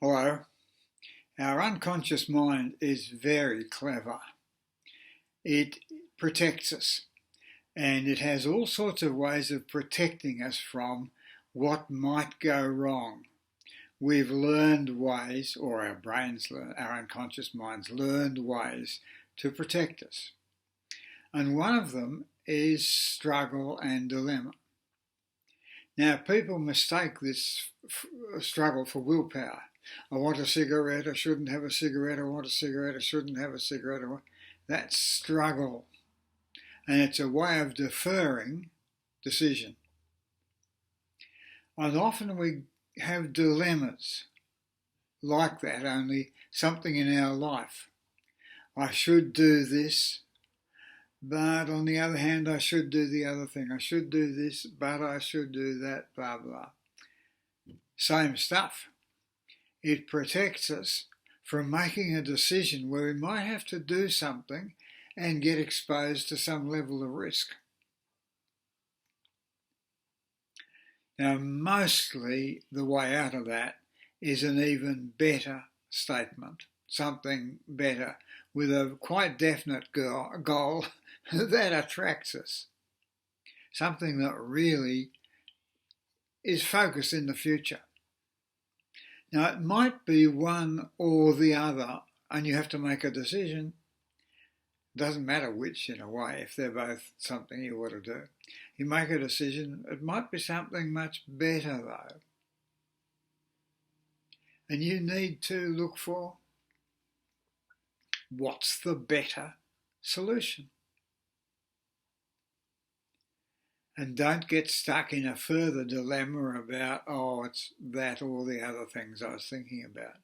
Hello. Our unconscious mind is very clever. It protects us, and it has all sorts of ways of protecting us from what might go wrong. We've learned ways, or our brains, our unconscious minds learned ways to protect us. And one of them is struggle and dilemma. Now, people mistake this struggle for willpower. I want a cigarette, I shouldn't have a cigarette, I want a cigarette, I shouldn't have a cigarette. That's struggle. And it's a way of deferring decision. And often we have dilemmas like that, only something in our life. I should do this, but on the other hand, I should do the other thing. I should do this, but I should do that, blah, blah. Same stuff. It protects us from making a decision where we might have to do something and get exposed to some level of risk. Now, mostly the way out of that is an even better statement, something better with a quite definite goal that attracts us, something that really is focused in the future. Now, it might be one or the other, and you have to make a decision. It doesn't matter which, in a way, if they're both something you want to do. You make a decision. It might be something much better, though. And you need to look for what's the better solution. And don't get stuck in a further dilemma about, oh, it's that or the other things I was thinking about.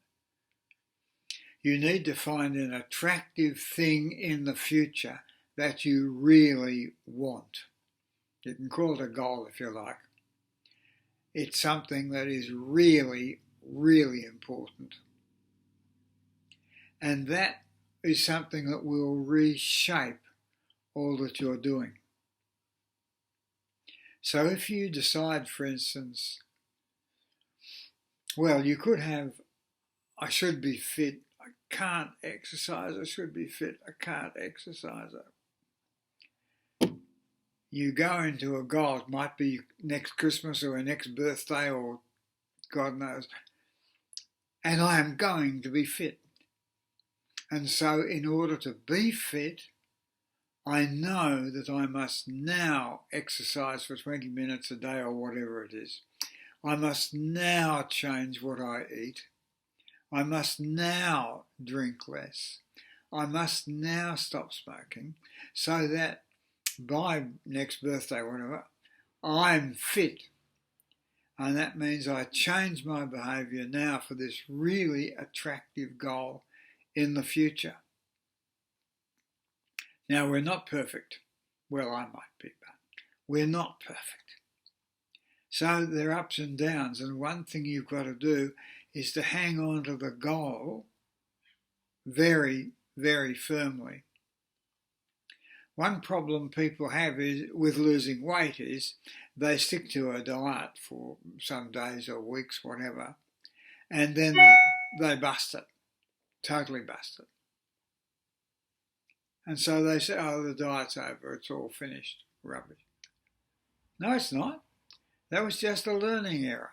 You need to find an attractive thing in the future that you really want. You can call it a goal if you like. It's something that is really, really important. And that is something that will reshape all that you're doing. So if you decide, for instance, well, you could have, I should be fit, I can't exercise, I should be fit, I can't exercise. You go into a goal, it might be next Christmas or next birthday or God knows, and I am going to be fit. And so in order to be fit, I know that I must now exercise for 20 minutes a day or whatever it is. I must now change what I eat. I must now drink less. I must now stop smoking so that by next birthday, whatever, I'm fit. And that means I change my behaviour now for this really attractive goal in the future. Now, we're not perfect. Well, I might be, but we're not perfect. So there are ups and downs, and one thing you've got to do is to hang on to the goal very, very firmly. One problem people have is with losing weight is they stick to a diet for some days or weeks, whatever, and then they bust it, totally bust it. And so they say, oh, the diet's over, it's all finished. Rubbish. No, it's not. That was just a learning error,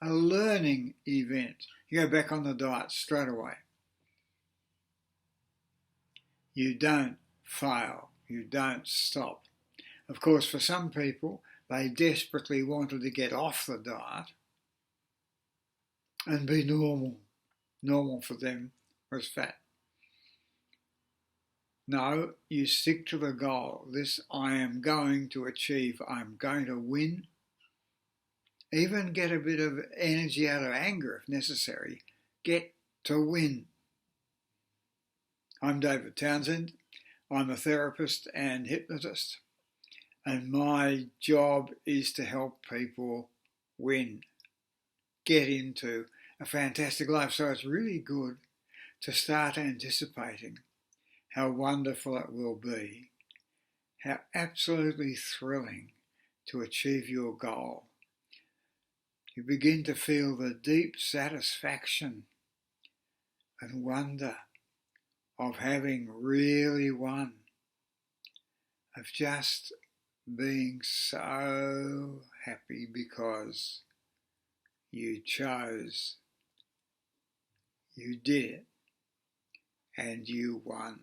a learning event. You go back on the diet straight away. You don't fail. You don't stop. Of course, for some people, they desperately wanted to get off the diet and be normal. Normal for them was fat. No, you stick to the goal. This I am going to achieve. I'm going to win. Even get a bit of energy out of anger if necessary. Get to win. I'm David Townsend. I'm a therapist and hypnotist. And my job is to help people win. Get into a fantastic life. So it's really good to start anticipating how wonderful it will be, how absolutely thrilling to achieve your goal. You begin to feel the deep satisfaction and wonder of having really won, of just being so happy because you chose, you did it, and you won.